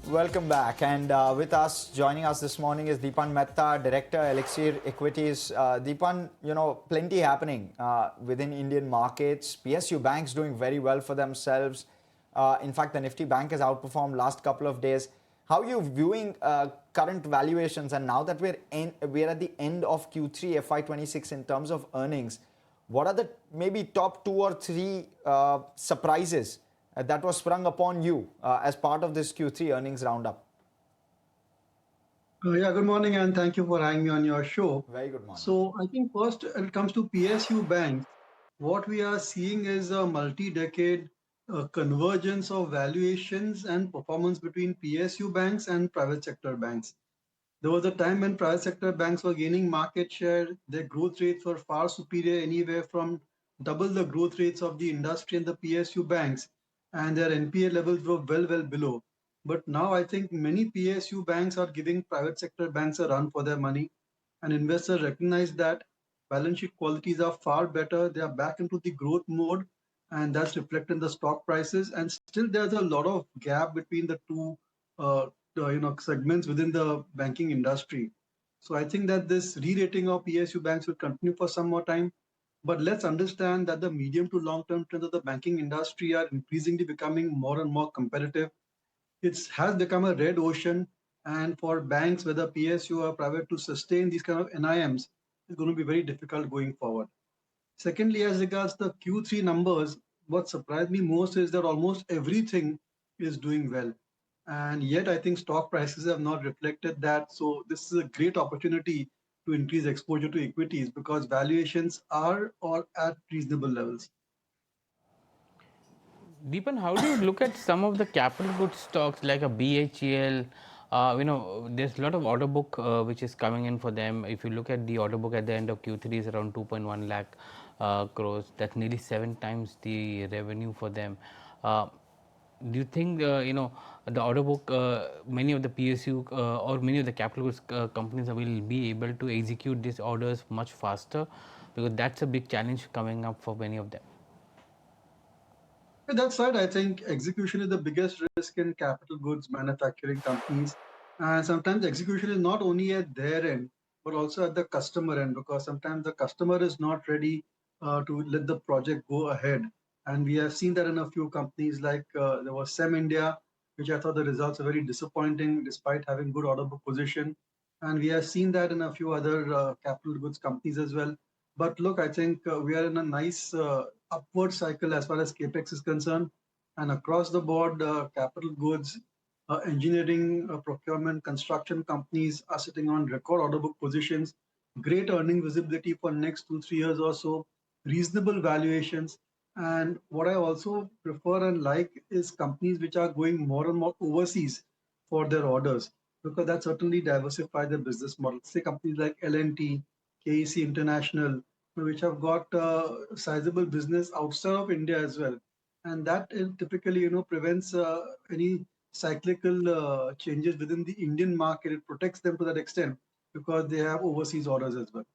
Welcome back, and with us, joining us this morning is Dipan Mehta, Director, Elixir Equities. Dipan, plenty happening within Indian markets. PSU banks doing very well for themselves. In fact, the Nifty bank has outperformed last couple of days. How are you viewing current valuations? And now that we're at the end of Q3 FY26 in terms of earnings, what are the maybe top two or three surprises that was sprung upon you as part of this Q3 earnings roundup? Good morning, and thank you for having me on your show. Very good morning. So, I think first, when it comes to PSU banks, what we are seeing is a multi-decade convergence of valuations and performance between PSU banks and private sector banks. There was a time when private sector banks were gaining market share. Their growth rates were far superior, anywhere from double the growth rates of the industry and the PSU banks, and their NPA levels were well below. But now I think many PSU banks are giving private sector banks a run for their money, and investors recognize that balance sheet qualities are far better. They are back into the growth mode, and that's reflected in the stock prices. And still, there's a lot of gap between the two segments within the banking industry. So I think that this re-rating of PSU banks will continue for some more time. But let's understand that the medium to long-term trends of the banking industry are increasingly becoming more and more competitive. It has become a red ocean, and for banks, whether PSU or private, to sustain these kind of NIMs is going to be very difficult going forward. Secondly, as regards the Q3 numbers, what surprised me most is that almost everything is doing well. And yet, I think stock prices have not reflected that. So, this is a great opportunity to increase exposure to equities because valuations are or at reasonable levels. Deepan, how do you look at some of the capital goods stocks like a BHEL? There's a lot of order book which is coming in for them. If you look at the order book at the end of Q3 is around 2.1 lakh crores. That's nearly 7 times the revenue for them. Do you think the order book, many of the PSU or many of the capital goods companies will be able to execute these orders much faster? Because that's a big challenge coming up for many of them. With that said, I think execution is the biggest risk in capital goods manufacturing companies. And sometimes execution is not only at their end, but also at the customer end, because sometimes the customer is not ready to let the project go ahead. And we have seen that in a few companies, like there was SEM India, which I thought the results are very disappointing despite having good order book position. And we have seen that in a few other capital goods companies as well. But look, I think we are in a nice upward cycle as far as capex is concerned, and across the board, capital goods, engineering, procurement, construction companies are sitting on record order book positions, great earning visibility for next 2 3 years or so, reasonable valuations. And what I also prefer and like is companies which are going more and more overseas for their orders, because that certainly diversify their business model. Say companies like L&T, KEC International, which have got sizable business outside of India as well, and that typically prevents any cyclical changes within the Indian market. It protects them to that extent because they have overseas orders as well.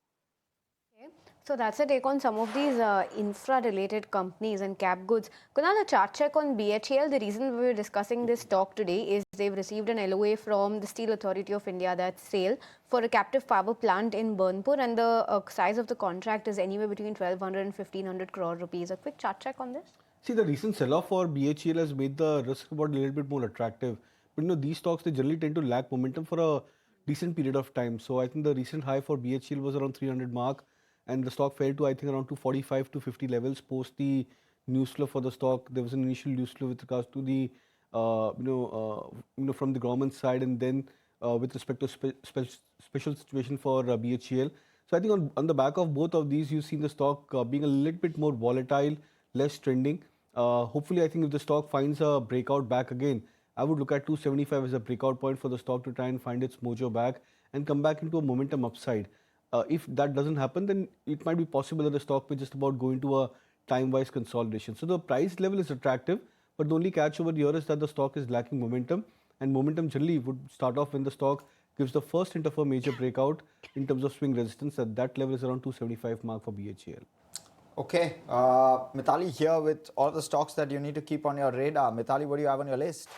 Okay. So that's a take on some of these infra-related companies and cap goods. Kunal, a chart check on BHEL. The reason we were discussing this talk today is they've received an LOA from the Steel Authority of India, that's SAIL, for a captive power plant in Burnpur, and the size of the contract is anywhere between 1,200 and 1,500 crore rupees. A quick chart check on this. See, the recent sell-off for BHEL has made the risk reward a little bit more attractive. But these stocks, they generally tend to lack momentum for a decent period of time. So I think the recent high for BHEL was around 300 mark, and the stock fell to, I think, around 245 to 50 levels post the news flow for the stock. There was an initial news flow with regards to the from the government side, and then with respect to special situation for BHEL. So I think on the back of both of these, you've seen the stock being a little bit more volatile, less trending. Hopefully, I think if the stock finds a breakout back again, I would look at 275 as a breakout point for the stock to try and find its mojo back and come back into a momentum upside. If that doesn't happen, then it might be possible that the stock may just about go into a time-wise consolidation. So the price level is attractive, but the only catch over here is that the stock is lacking momentum, and momentum generally would start off when the stock gives the first hint of a major breakout in terms of swing resistance. At that level is around 275 mark for BHEL. Okay, Mithali here with all the stocks that you need to keep on your radar. Mithali, what do you have on your list?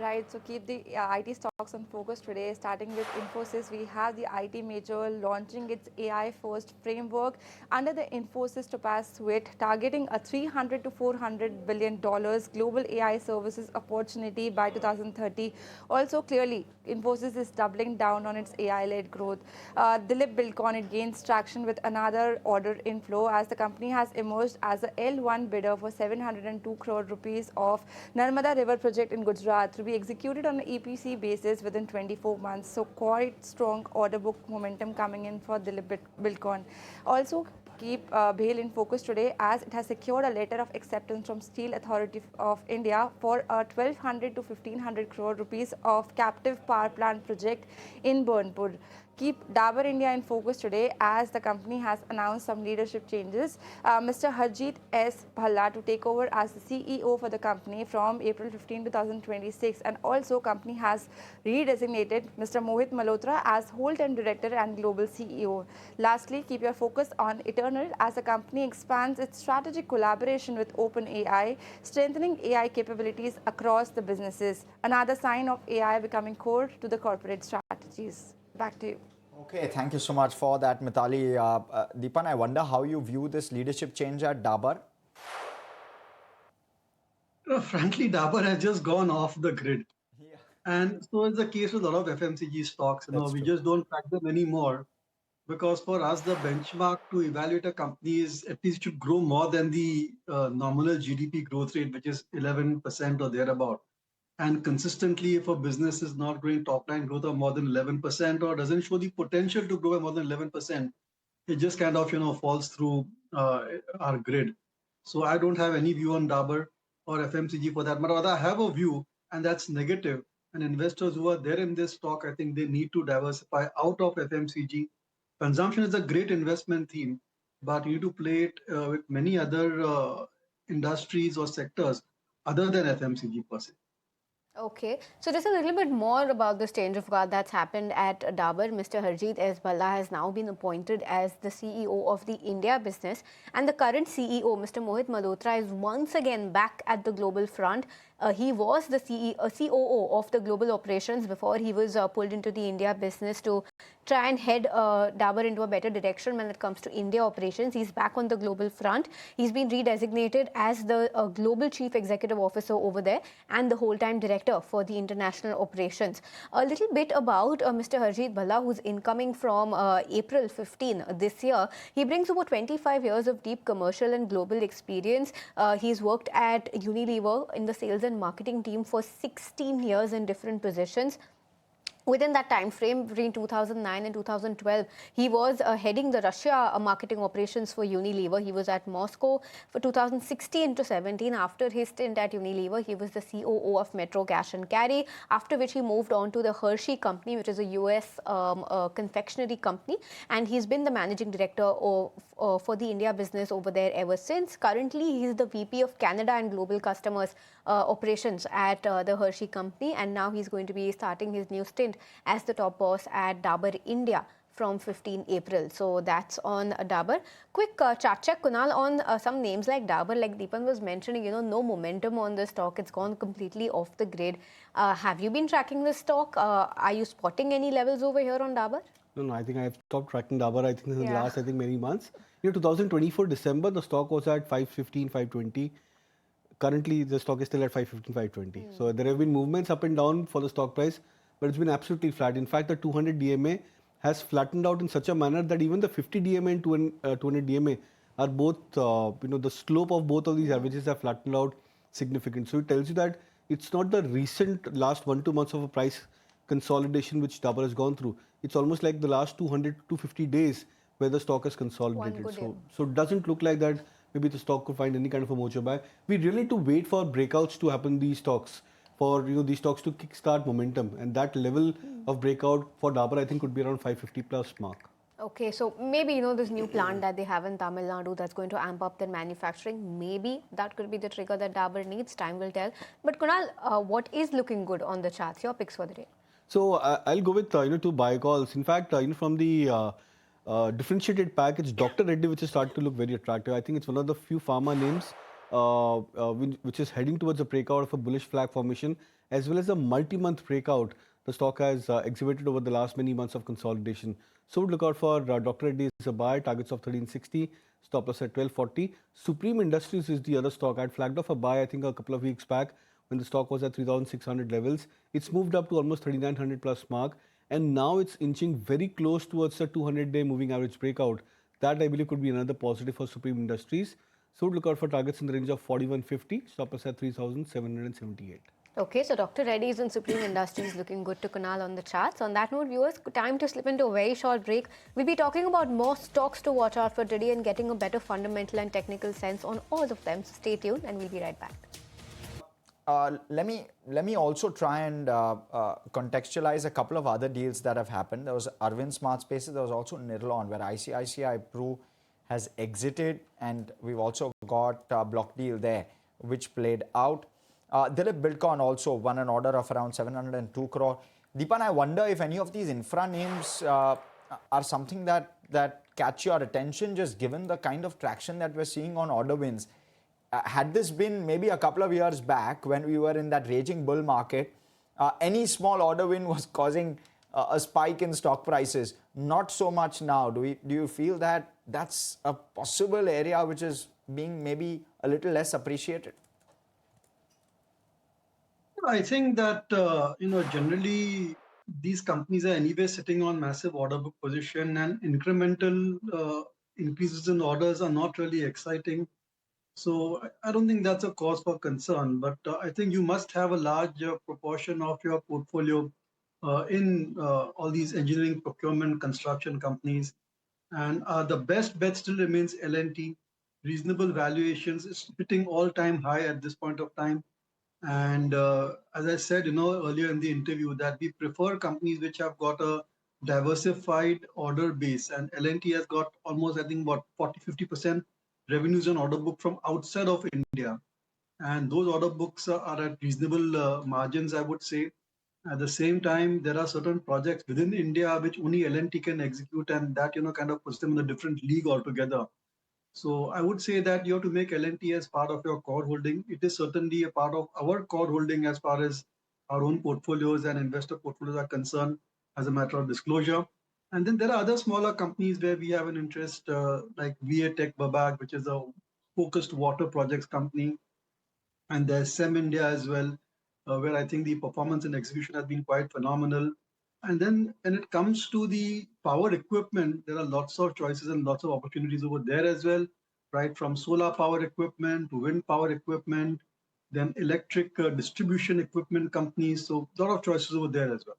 Right, so keep the IT stocks on focus today. Starting with Infosys, we have the IT major launching its AI-first framework under the Infosys Topaz suite, targeting a $300 to $400 billion global AI services opportunity by 2030. Also, clearly, Infosys is doubling down on its AI-led growth. Dilip Bilkon, it gains traction with another order inflow as the company has emerged as a L1 bidder for 702 crore rupees of Narmada River project in Gujarat to be executed on an EPC basis within 24 months. So quite strong order book momentum coming in for Dilip Bilkon. Also, keep BHEL in focus today as it has secured a letter of acceptance from Steel Authority of India for a 1200 to 1500 crore rupees of captive power plant project in Burnpur. Keep Dabur India in focus today as the company has announced some leadership changes. Mr. Harjeet S. Bhalla to take over as the CEO for the company from April 15, 2026, and also company has redesignated Mr. Mohit Malhotra as whole-time director and global CEO. Lastly, keep your focus on Eternal as the company expands its strategic collaboration with OpenAI, strengthening AI capabilities across the businesses. Another sign of AI becoming core to the corporate strategies. Back to you. Okay, thank you so much for that, Mithali. Dipan, I wonder how you view this leadership change at Dabur. Frankly, Dabur has just gone off the grid. Yeah, And so is the case with a lot of FMCG stocks. that's We true. just don't track them anymore because for us, the benchmark to evaluate a company is at least to grow more than the nominal GDP growth rate, which is 11% or thereabout. And consistently, if a business is not growing top line growth of more than 11% or doesn't show the potential to grow by more than 11%, it just kind of falls through our grid. So I don't have any view on Dabur or FMCG for that matter. But I have a view, and that's negative. And investors who are there in this stock, I think they need to diversify out of FMCG. Consumption is a great investment theme, but you need to play it with many other industries or sectors other than FMCG per se. Okay, so just a little bit more about this change of guard that's happened at Dabur. Mr. Harjeet S. Bhalla has now been appointed as the CEO of the India business, and the current CEO, Mr. Mohit Malhotra, is once again back at the global front. He was the COO of the global operations before he was pulled into the India business to try and head Dabur into a better direction when it comes to India operations. He's back on the global front. He's been redesignated as the global chief executive officer over there and the whole-time director for the international operations. A little bit about Mr. Harjeet Bhalla, who's incoming from April 15 this year. He brings over 25 years of deep commercial and global experience. He's worked at Unilever in the sales and marketing team for 16 years in different positions. Within that time frame, between 2009 and 2012, he was heading the Russia marketing operations for Unilever. He was at Moscow for 2016 to 17. After his stint at Unilever, he was the COO of Metro Cash and Carry, after which he moved on to the Hershey company, which is a US confectionery company. And he's been the managing director of, for the India business over there ever since. Currently, he's the VP of Canada and Global Customers operations at the Hershey company. And now he's going to be starting his new stint as the top boss at Dabur India from 15 April. So that's on Dabur. Quick chart check, Kunal, on some names like Dabur, like Dipan was mentioning, no momentum on the stock. It's gone completely off the grid. Have you been tracking this stock? Are you spotting any levels over here on Dabur? No, I think I've stopped tracking Dabur, I think, in the last, many months. 2024 December, the stock was at 515, 520. Currently, the stock is still at 515, 520. So there have been movements up and down for the stock price, but it's been absolutely flat. In fact, the 200 DMA has flattened out in such a manner that even the 50 DMA and 200 DMA are both, the slope of both of these averages have flattened out significant. So it tells you that it's not the recent last 1-2 months of a price consolidation which Dabur has gone through. It's almost like the last 200 to 250 days where the stock has consolidated. So it doesn't look like that maybe the stock could find any kind of a mojo buy. We really need to wait for breakouts to happen in these stocks, for these stocks to kickstart momentum, and that level of breakout for Dabur I think could be around 550 plus mark. Okay, so maybe this new plant that they have in Tamil Nadu that's going to amp up their manufacturing, maybe that could be the trigger that Dabur needs. Time will tell. But Kunal, what is looking good on the charts? Your picks for the day. So I'll go with 2 buy calls. In fact, from the differentiated package, Dr. Reddy, which has started to look very attractive. I think it's one of the few pharma names which is heading towards a breakout of a bullish flag formation, as well as a multi-month breakout the stock has exhibited over the last many months of consolidation. So would look out for Dr. Reddy as a buy, targets of 1360, stop loss at 1240. Supreme Industries is the other stock. I'd flagged off a buy, I think, a couple of weeks back when the stock was at 3600 levels. It's moved up to almost 3900 plus mark, and now it's inching very close towards the 200-day moving average breakout. That, I believe, could be another positive for Supreme Industries. So look out for targets in the range of 4150, stop loss at 3778. Okay, so Dr. Reddy's and Supreme Industries looking good to Kunal on the charts. On that note, viewers, time to slip into a very short break. We'll be talking about more stocks to watch out for today and getting a better fundamental and technical sense on all of them. So stay tuned and we'll be right back. Let me also try and contextualize a couple of other deals that have happened. There was Arvind Smart Spaces. There was also Nirlon, where ICICI Pru has exited, and we've also got a block deal there, which played out. Dilip Buildcon also won an order of around 702 crore. Dipan, I wonder if any of these infra names are something that catch your attention, just given the kind of traction that we're seeing on order wins. Had this been maybe a couple of years back when we were in that raging bull market, any small order win was causing a spike in stock prices. Not so much now. Do you feel that that's a possible area which is being maybe a little less appreciated? I think that generally these companies are anyway sitting on massive order book position, and incremental increases in orders are not really exciting. So I don't think that's a cause for concern. But I think you must have a large proportion of your portfolio in all these engineering, procurement, construction companies, and the best bet still remains L&T. Reasonable valuations is hitting all-time high at this point of time. And as I said, earlier in the interview, that we prefer companies which have got a diversified order base. And L&T has got almost, I think, what 40-50% revenues on order book from outside of India. And those order books are at reasonable margins, I would say. At the same time, there are certain projects within India which only L&T can execute, and that kind of puts them in a different league altogether. So I would say that you have to make L&T as part of your core holding. It is certainly a part of our core holding as far as our own portfolios and investor portfolios are concerned, as a matter of disclosure. And then there are other smaller companies where we have an interest, like VA Tech Babak, which is a focused water projects company. And there's SEM India as well, where I think the performance and execution has been quite phenomenal. And then when it comes to the power equipment, there are lots of choices and lots of opportunities over there as well, right? From solar power equipment to wind power equipment, then electric distribution equipment companies. So a lot of choices over there as well.